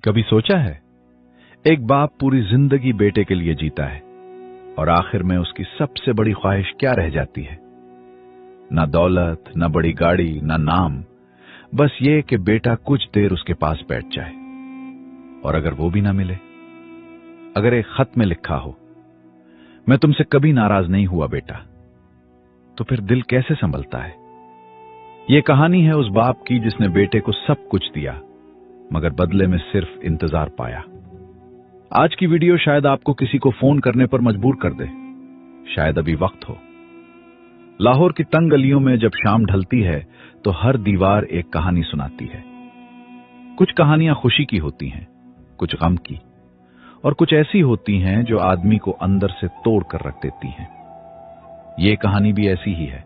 कभी सोचा है, एक बाप पूरी जिंदगी बेटे के लिए जीता है और आखिर में उसकी सबसे बड़ी ख्वाहिश क्या रह जाती है? ना दौलत, ना बड़ी गाड़ी, ना नाम, बस ये कि बेटा कुछ देर उसके पास बैठ जाए। और अगर वो भी ना मिले, अगर एक खत में लिखा हो, मैं तुमसे कभी नाराज नहीं हुआ बेटा, तो फिर दिल कैसे संभलता है? ये कहानी है उस बाप की जिसने बेटे को सब कुछ दिया, मगर बदले में सिर्फ इंतजार पाया। आज की वीडियो शायद आपको किसी को फोन करने पर मजबूर कर दे, शायद अभी वक्त हो। लाहौर की तंग गलियों में जब शाम ढलती है तो हर दीवार एक कहानी सुनाती है। कुछ कहानियां खुशी की होती हैं, कुछ गम की, और कुछ ऐसी होती हैं जो आदमी को अंदर से तोड़ कर रख देती हैं। ये कहानी भी ऐसी ही है।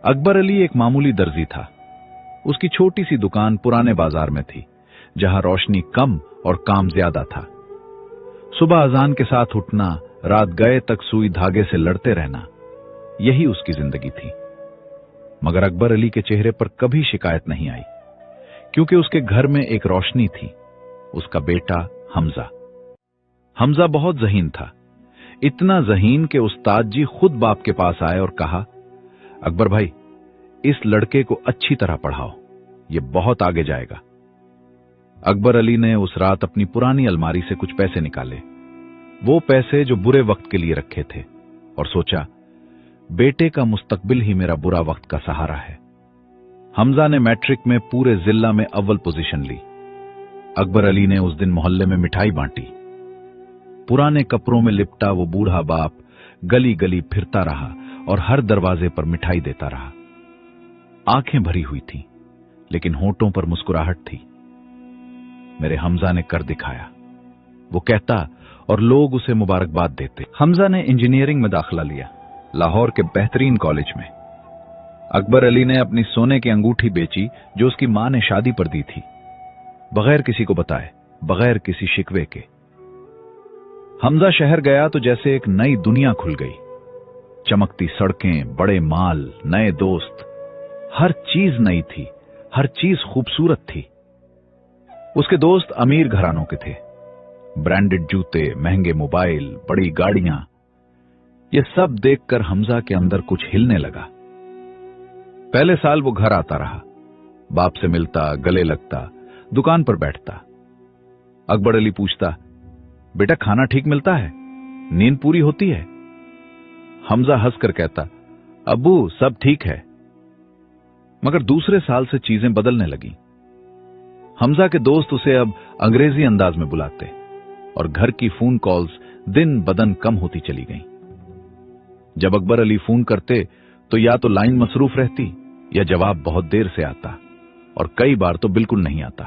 अकबर अली एक मामूली दर्जी था। उसकी छोटी सी दुकान पुराने बाजार में थी, जहां रोशनी कम और काम ज्यादा था। सुबह अजान के साथ उठना, रात गए तक सुई धागे से लड़ते रहना, यही उसकी जिंदगी थी। मगर अकबर अली के चेहरे पर कभी शिकायत नहीं आई, क्योंकि उसके घर में एक रोशनी थी, उसका बेटा हमजा। हमजा बहुत ज़हीन था, इतना ज़हीन कि उस्ताद जी खुद बाप के पास आए और कहा, अकबर भाई, इस लड़के को अच्छी तरह पढ़ाओ, ये बहुत आगे जाएगा। अकबर अली ने उस रात अपनी पुरानी अलमारी से कुछ पैसे निकाले, वो पैसे जो बुरे वक्त के लिए रखे थे, और सोचा, बेटे का मुस्तकबिल ही मेरा बुरा वक्त का सहारा है। हमजा ने मैट्रिक में पूरे जिला में अव्वल पोजीशन ली। अकबर अली ने उस दिन मोहल्ले में मिठाई बांटी। पुराने कपड़ों में लिपटा वो बूढ़ा बाप गली गली फिरता रहा और हर दरवाजे पर मिठाई देता रहा। आंखें भरी हुई थी, लेकिन होंठों पर मुस्कुराहट थी। मेरे हमजा ने कर दिखाया, वो कहता, और लोग उसे मुबारकबाद देते। हमजा ने इंजीनियरिंग में दाखिला लिया, लाहौर के बेहतरीन कॉलेज में। अकबर अली ने अपनी सोने की अंगूठी बेची जो उसकी मां ने शादी पर दी थी, बगैर किसी को बताए, बगैर किसी शिकवे के। हमजा शहर गया तो जैसे एक नई दुनिया खुल गई। चमकती सड़कें, बड़े माल, नए दोस्त, हर चीज नई थी, हर चीज खूबसूरत थी। उसके दोस्त अमीर घरानों के थे, ब्रांडेड जूते, महंगे मोबाइल, बड़ी गाड़ियां। ये सब देखकर हमजा के अंदर कुछ हिलने लगा। पहले साल वो घर आता रहा, बाप से मिलता, गले लगता, दुकान पर बैठता। अकबर अली पूछता, बेटा खाना ठीक मिलता है, नींद पूरी होती है? हमजा हंसकर कहता, अब्बू सब ठीक है। मगर दूसरे साल से चीजें बदलने लगी। हमजा के दोस्त उसे अब अंग्रेजी अंदाज में बुलाते और घर की फोन कॉल्स दिन बदन कम होती चली गईं। जब अकबर अली फोन करते तो या तो लाइन मसरूफ रहती या जवाब बहुत देर से आता, और कई बार तो बिल्कुल नहीं आता।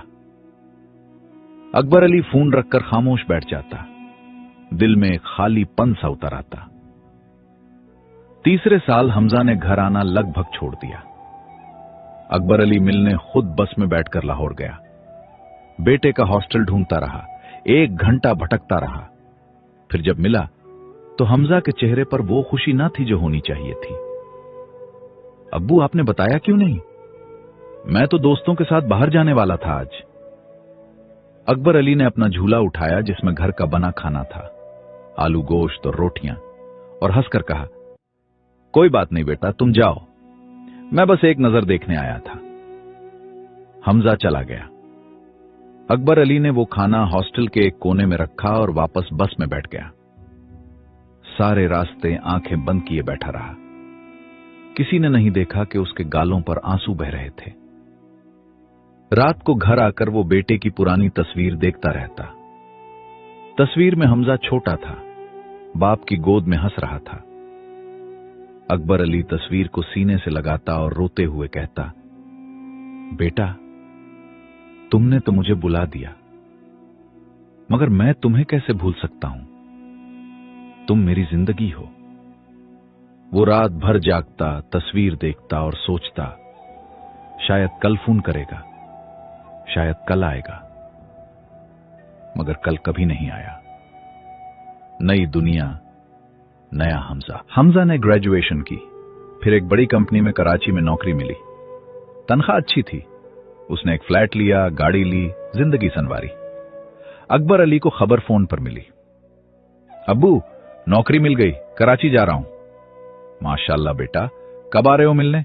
अकबर अली फोन रखकर खामोश बैठ जाता, दिल में खालीपन सा उतर आता। तीसरे साल हमजा ने घर आना लगभग छोड़ दिया। अकबर अली मिलने खुद बस में बैठकर लाहौर गया। बेटे का हॉस्टल ढूंढता रहा, 1 घंटा भटकता रहा। फिर जब मिला तो हमजा के चेहरे पर वो खुशी ना थी जो होनी चाहिए थी। अब्बू आपने बताया क्यों नहीं? मैं तो दोस्तों के साथ बाहर जाने वाला था आज। अकबर अली ने अपना झूला उठाया जिसमें घर का बना खाना था, आलू गोश्त और रोटियां, और हंसकर कहा, कोई बात नहीं बेटा, तुम जाओ, मैं बस एक नजर देखने आया था। हमजा चला गया। अकबर अली ने वो खाना हॉस्टल के एक कोने में रखा और वापस बस में बैठ गया। सारे रास्ते आंखें बंद किए बैठा रहा। किसी ने नहीं देखा कि उसके गालों पर आंसू बह रहे थे। रात को घर आकर वो बेटे की पुरानी तस्वीर देखता रहता। तस्वीर में हमजा छोटा था, बाप की गोद में हंस रहा था। अकबर अली तस्वीर को सीने से लगाता और रोते हुए कहता, बेटा, तुमने तो मुझे बुला दिया, मगर मैं तुम्हें कैसे भूल सकता हूं? तुम मेरी जिंदगी हो। वो रात भर जागता, तस्वीर देखता और सोचता, शायद कल फोन करेगा, शायद कल आएगा। मगर कल कभी नहीं आया। नई दुनिया, नया हमजा। हमजा ने ग्रेजुएशन की, फिर एक बड़ी कंपनी में कराची में नौकरी मिली। तनख्वाह अच्छी थी। उसने एक फ्लैट लिया, गाड़ी ली, जिंदगी संवारी। अकबर अली को खबर फोन पर मिली। अब्बू, नौकरी मिल गई, कराची जा रहा हूं। माशाल्लाह बेटा, कब आ रहे हो मिलने?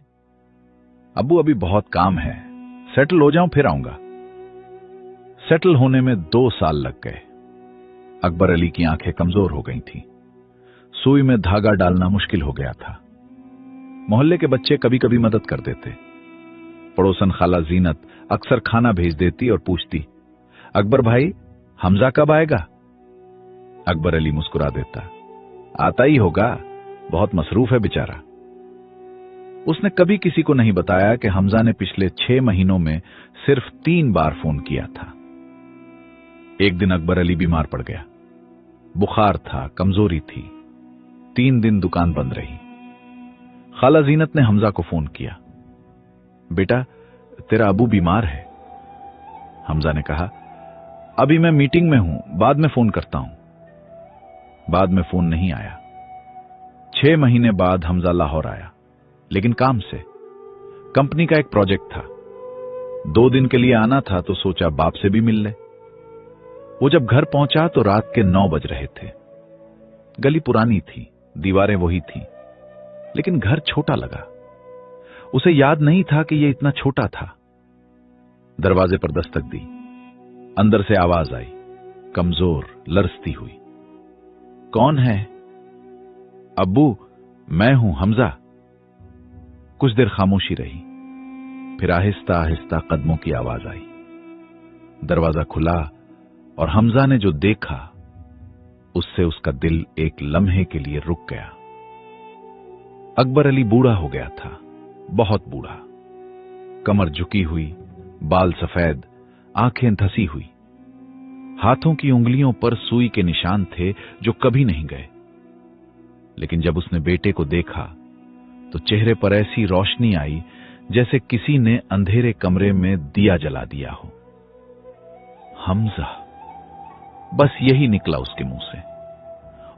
अब्बू, अभी बहुत काम है, सेटल हो जाऊं फिर आऊंगा। सेटल होने में 2 साल लग गए। अकबर अली की आंखें कमजोर हो गई थीं। सुई में धागा डालना मुश्किल हो गया था। मोहल्ले के बच्चे कभी कभी मदद कर देते। पड़ोसन खाला जीनत अक्सर खाना भेज देती और पूछती, अकबर भाई, हमजा कब आएगा? अकबर अली मुस्कुरा देता, आता ही होगा, बहुत मसरूफ है बेचारा। उसने कभी किसी को नहीं बताया कि हमजा ने पिछले 6 महीनों में सिर्फ 3 बार फोन किया था। एक दिन अकबर अली बीमार पड़ गया। बुखार था, कमजोरी थी। 3 दिन दुकान बंद रही। खाला जीनत ने हमजा को फोन किया, बेटा तेरा अबू बीमार है। हमजा ने कहा, अभी मैं मीटिंग में हूं, बाद में फोन करता हूं। बाद में फोन नहीं आया। 6 महीने बाद हमजा लाहौर आया, लेकिन काम से। कंपनी का एक प्रोजेक्ट था। 2 दिन के लिए आना था तो सोचा बाप से भी मिल ले। वो जब घर पहुंचा तो रात के 9 बज रहे थे। गली पुरानी थी, दीवारें वही थीं, लेकिन घर छोटा लगा। उसे याद नहीं था कि यह इतना छोटा था। दरवाजे पर दस्तक दी। अंदर से आवाज आई, कमजोर, लरसती हुई। कौन है? अब्बू, मैं हूं, हमजा। कुछ देर खामोशी रही, फिर आहिस्ता आहिस्ता कदमों की आवाज आई। दरवाजा खुला और हमजा ने जो देखा उससे उसका दिल एक लम्हे के लिए रुक गया। अकबर अली बूढ़ा हो गया था, बहुत बूढ़ा। कमर झुकी हुई, बाल सफेद, आंखें धसी हुई। हाथों की उंगलियों पर सुई के निशान थे जो कभी नहीं गए। लेकिन जब उसने बेटे को देखा तो चेहरे पर ऐसी रोशनी आई जैसे किसी ने अंधेरे कमरे में दिया जला दिया हो। हमजा, बस यही निकला उसके मुंह से,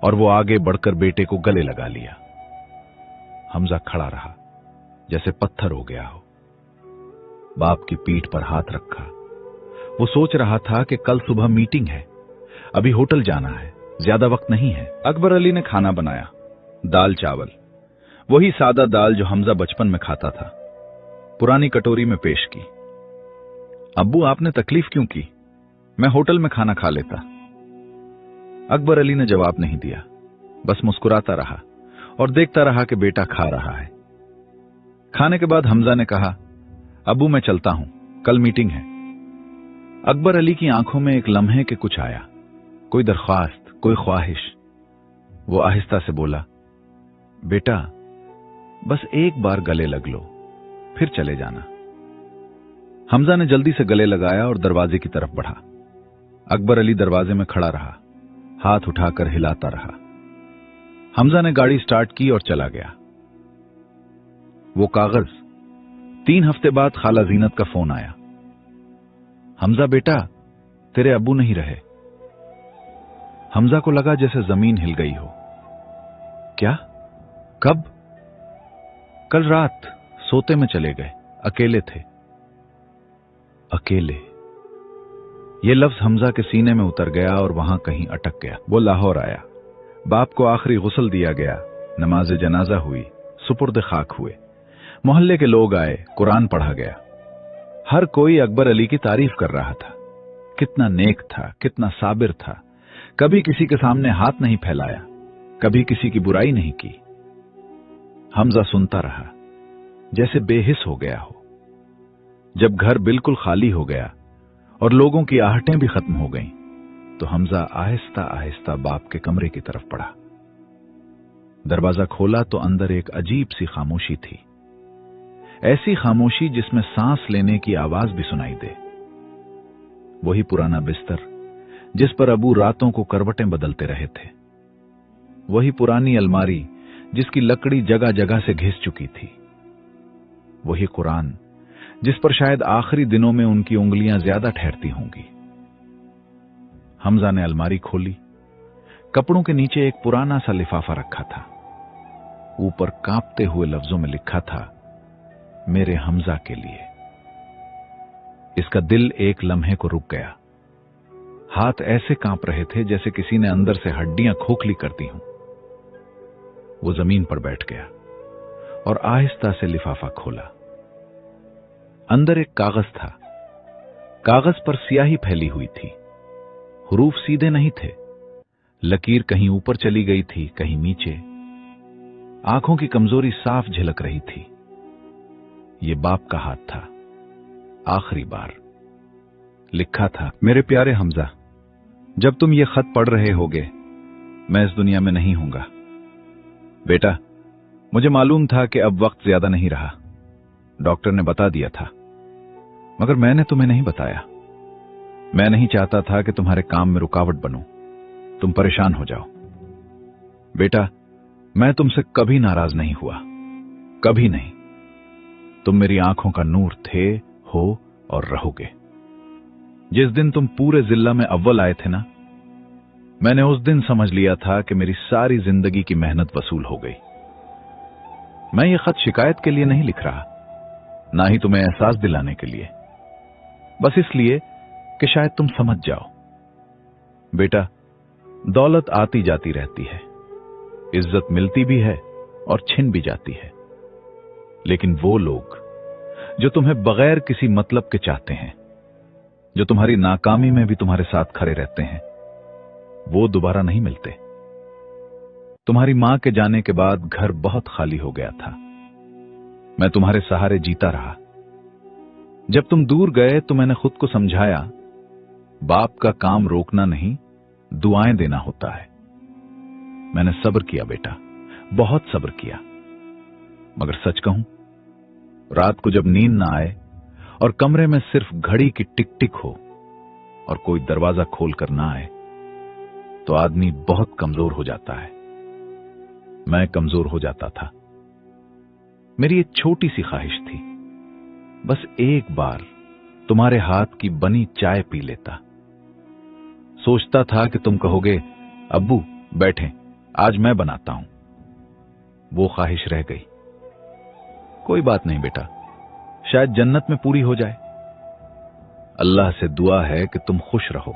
और वो आगे बढ़कर बेटे को गले लगा लिया। हमजा खड़ा रहा, जैसे पत्थर हो गया हो। बाप की पीठ पर हाथ रखा। वो सोच रहा था कि कल सुबह मीटिंग है, अभी होटल जाना है, ज्यादा वक्त नहीं है। अकबर अली ने खाना बनाया, दाल चावल, वही सादा दाल जो हमजा बचपन में खाता था, पुरानी कटोरी में पेश की। अब्बू, आपने तकलीफ क्यों की? मैं होटल में खाना खा लेता। अकबर अली ने जवाब नहीं दिया, बस मुस्कुराता रहा और देखता रहा कि बेटा खा रहा है। खाने के बाद हमजा ने कहा, अब्बू मैं चलता हूं, कल मीटिंग है। अकबर अली की आंखों में एक लम्हे के कुछ आया, कोई दरख्वास्त, कोई ख्वाहिश। वो आहिस्ता से बोला, बेटा बस एक बार गले लग लो, फिर चले जाना। हमजा ने जल्दी से गले लगाया और दरवाजे की तरफ बढ़ा। अकबर अली दरवाजे में खड़ा रहा, हाथ उठाकर हिलाता रहा। हमजा ने गाड़ी स्टार्ट की और चला गया। वो कागज। 3 हफ्ते बाद खाला जीनत का फोन आया, हमजा बेटा, तेरे अब्बू नहीं रहे। हमजा को लगा जैसे जमीन हिल गई हो। क्या? कब? कल रात सोते में चले गए, अकेले थे। अकेले, यह लफ्ज हमजा के सीने में उतर गया और वहां कहीं अटक गया। वो लाहौर आया, बाप को आखिरी गुस्ल दिया गया, नमाज जनाजा हुई, सुपुर्द खाक हुए। मोहल्ले के लोग आए, कुरान पढ़ा गया। हर कोई अकबर अली की तारीफ कर रहा था। कितना नेक था, कितना साबिर था। कभी किसी के सामने हाथ नहीं फैलाया, कभी किसी की बुराई नहीं की। हमजा सुनता रहा, जैसे बेहिस हो गया हो। जब घर बिल्कुल खाली हो गया और लोगों की आहटें भी खत्म हो गईं, तो हमजा आहिस्ता आहिस्ता बाप के कमरे की तरफ बढ़ा। दरवाजा खोला तो अंदर एक अजीब सी खामोशी थी, ऐसी खामोशी जिसमें सांस लेने की आवाज भी सुनाई दे। वही पुराना बिस्तर जिस पर अबू रातों को करवटें बदलते रहे थे, वही पुरानी अलमारी जिसकी लकड़ी जगह जगह से घिस चुकी थी, वही कुरान जिस पर शायद आखिरी दिनों में उनकी उंगलियां ज्यादा ठहरती होंगी। हमजा ने अलमारी खोली। कपड़ों के नीचे एक पुराना सा लिफाफा रखा था। ऊपर कांपते हुए लफ्जों में लिखा था, मेरे हमजा के लिए। इसका दिल एक लम्हे को रुक गया। हाथ ऐसे कांप रहे थे जैसे किसी ने अंदर से हड्डियां खोखली कर दी हों। वो जमीन पर बैठ गया और आहिस्ता से लिफाफा खोला। अंदर एक कागज था। कागज पर स्याही फैली हुई थी। हरूफ सीधे नहीं थे, लकीर कहीं ऊपर चली गई थी, कहीं नीचे। आंखों की कमजोरी साफ झलक रही थी। ये बाप का हाथ था। आखिरी बार लिखा था, मेरे प्यारे हमजा, जब तुम ये खत पढ़ रहे होगे मैं इस दुनिया में नहीं हूंगा। बेटा, मुझे मालूम था कि अब वक्त ज्यादा नहीं रहा। डॉक्टर ने बता दिया था, मगर मैंने तुम्हें नहीं बताया। मैं नहीं चाहता था कि तुम्हारे काम में रुकावट बनूं, तुम परेशान हो जाओ। बेटा, मैं तुमसे कभी नाराज नहीं हुआ, कभी नहीं। तुम मेरी आंखों का नूर थे, हो और रहोगे। जिस दिन तुम पूरे जिला में अव्वल आए थे ना, मैंने उस दिन समझ लिया था कि मेरी सारी जिंदगी की मेहनत वसूल हो गई। मैं ये खत शिकायत के लिए नहीं लिख रहा, ना ही तुम्हें एहसास दिलाने के लिए, बस इसलिए कि शायद तुम समझ जाओ। बेटा, दौलत आती जाती रहती है, इज्जत मिलती भी है और छिन भी जाती है, लेकिन वो लोग जो तुम्हें बगैर किसी मतलब के चाहते हैं, जो तुम्हारी नाकामी में भी तुम्हारे साथ खड़े रहते हैं, वो दोबारा नहीं मिलते। तुम्हारी मां के जाने के बाद घर बहुत खाली हो गया था। मैं तुम्हारे सहारे जीता रहा। जब तुम दूर गए तो मैंने खुद को समझाया, बाप का काम रोकना नहीं, दुआएं देना होता है। मैंने सब्र किया बेटा, बहुत सब्र किया। मगर सच कहूं, रात को जब नींद ना आए और कमरे में सिर्फ घड़ी की टिक टिक हो और कोई दरवाजा खोल कर ना आए, तो आदमी बहुत कमजोर हो जाता है। मैं कमजोर हो जाता था। मेरी एक छोटी सी ख्वाहिश थी, बस एक बार तुम्हारे हाथ की बनी चाय पी लेता। सोचता था कि तुम कहोगे, अब्बू बैठें, आज मैं बनाता हूं। वो ख्वाहिश रह गई। कोई बात नहीं बेटा, शायद जन्नत में पूरी हो जाए। अल्लाह से दुआ है कि तुम खुश रहो,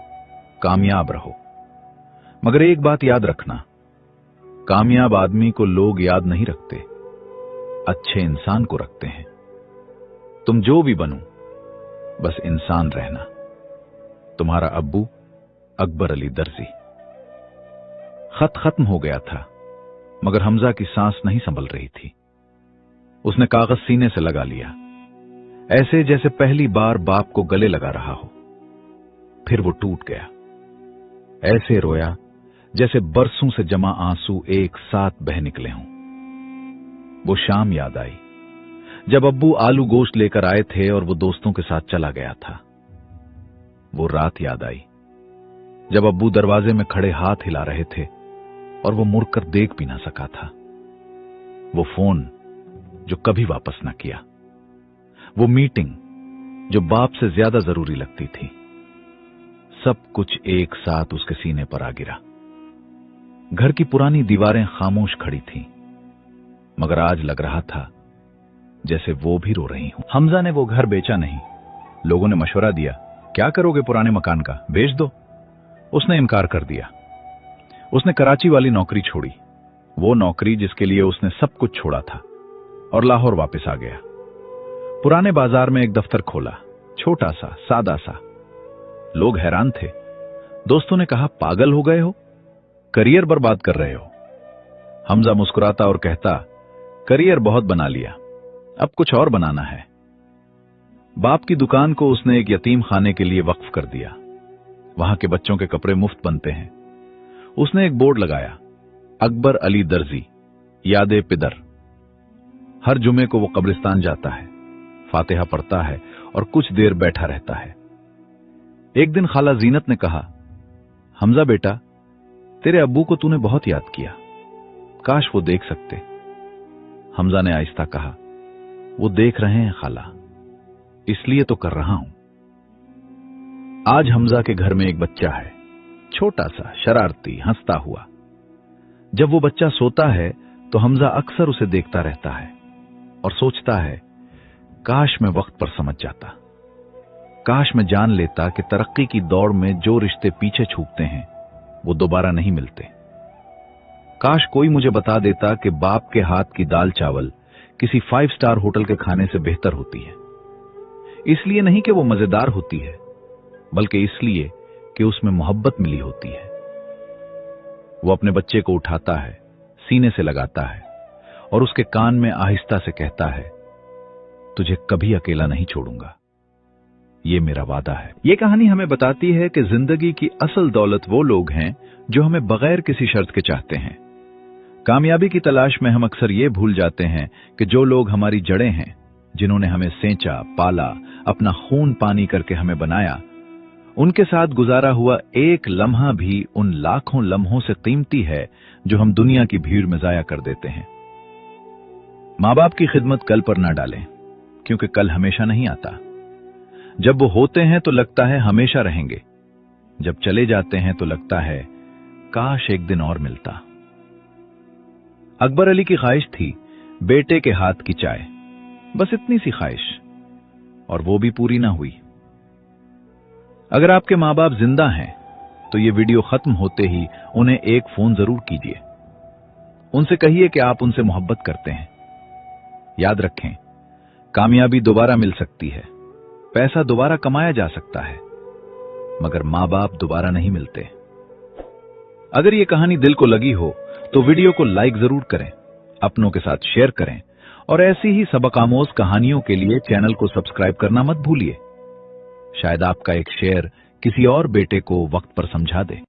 कामयाब रहो। मगर एक बात याद रखना, कामयाब आदमी को लोग याद नहीं रखते, अच्छे इंसान को रखते हैं। तुम जो भी बनो, बस इंसान रहना। तुम्हारा अब्बू, अकबर अली दर्जी। खत खत्म हो गया था, मगर हमजा की सांस नहीं संभल रही थी। उसने कागज सीने से लगा लिया, ऐसे जैसे पहली बार बाप को गले लगा रहा हो। फिर वो टूट गया। ऐसे रोया जैसे बरसों से जमा आंसू एक साथ बह निकले हों। वो शाम याद आई जब अब्बू आलू गोश्त लेकर आए थे और वो दोस्तों के साथ चला गया था। वो रात याद आई जब अब्बू दरवाजे में खड़े हाथ हिला रहे थे और वो मुड़कर देख भी ना सका था। वो फोन जो कभी वापस ना किया, वो मीटिंग जो बाप से ज्यादा जरूरी लगती थी, सब कुछ एक साथ उसके सीने पर आ गिरा। घर की पुरानी दीवारें खामोश खड़ी थीं, मगर आज लग रहा था जैसे वो भी रो रही हूं। हमजा ने वो घर बेचा नहीं। लोगों ने मशवरा दिया, क्या करोगे पुराने मकान का, बेच दो। उसने इनकार कर दिया। उसने कराची वाली नौकरी छोड़ी, वो नौकरी जिसके लिए उसने सब कुछ छोड़ा था, और लाहौर वापस आ गया। पुराने बाजार में एक दफ्तर खोला, छोटा सा, सादा सा। लोग हैरान थे। दोस्तों ने कहा, पागल हो गए हो, करियर बर्बाद कर रहे हो। हमजा मुस्कुराता और कहता, करियर बहुत बना लिया, अब कुछ और बनाना है। बाप की दुकान को उसने एक यतीम खाने के लिए वक्फ कर दिया। वहां के बच्चों के कपड़े मुफ्त बनते हैं। उसने एक बोर्ड लगाया, अकबर अली दर्जी, यादे पिदर। हर जुमे को वो कब्रिस्तान जाता है, फातिहा पढ़ता है और कुछ देर बैठा रहता है। एक दिन खाला जीनत ने कहा, हमजा बेटा, तेरे अब्बू को तूने बहुत याद किया, काश वो देख सकते। हमजा ने आहिस्ता कहा, वो देख रहे हैं खाला, इसलिए तो कर रहा हूं। आज हमजा के घर में एक बच्चा है, छोटा सा, शरारती, हंसता हुआ। जब वो बच्चा सोता है तो हमजा अक्सर उसे देखता रहता है और सोचता है, काश मैं वक्त पर समझ जाता, काश मैं जान लेता कि तरक्की की दौड़ में जो रिश्ते पीछे छूटते हैं वो दोबारा नहीं मिलते। काश कोई मुझे बता देता कि बाप के हाथ की दाल चावल किसी 5 स्टार होटल के खाने से बेहतर होती है। इसलिए नहीं कि वो मजेदार होती है, बल्कि इसलिए कि उसमें मोहब्बत मिली होती है। वो अपने बच्चे को उठाता है, सीने से लगाता है और उसके कान में आहिस्ता से कहता है, तुझे कभी अकेला नहीं छोड़ूंगा, ये मेरा वादा है। ये कहानी हमें बताती है कि जिंदगी की असल दौलत वो लोग हैं जो हमें बगैर किसी शर्त के चाहते हैं। कामयाबी की तलाश में हम अक्सर ये भूल जाते हैं कि जो लोग हमारी जड़ें हैं, जिन्होंने हमें सेंचा, पाला, अपना खून पानी करके हमें बनाया, उनके साथ गुजारा हुआ एक लम्हा भी उन लाखों लम्हों से कीमती है जो हम दुनिया की भीड़ में जाया कर देते हैं। माँ बाप की खिदमत कल पर ना डालें, क्योंकि कल हमेशा नहीं आता। जब वो होते हैं तो लगता है हमेशा रहेंगे, जब चले जाते हैं तो लगता है काश एक दिन और मिलता। अकबर अली की ख्वाहिश थी बेटे के हाथ की चाय, बस इतनी सी ख्वाहिश, और वो भी पूरी ना हुई। अगर आपके मां बाप जिंदा हैं तो ये वीडियो खत्म होते ही उन्हें एक फोन जरूर कीजिए। उनसे कहिए कि आप उनसे मोहब्बत करते हैं। याद रखें, कामयाबी दोबारा मिल सकती है, पैसा दोबारा कमाया जा सकता है, मगर मां बाप दोबारा नहीं मिलते। अगर ये कहानी दिल को लगी हो तो वीडियो को लाइक जरूर करें, अपनों के साथ शेयर करें और ऐसी ही सबक-आमोज कहानियों के लिए चैनल को सब्सक्राइब करना मत भूलिए। शायद आपका एक शेयर किसी और बेटे को वक्त पर समझा दे।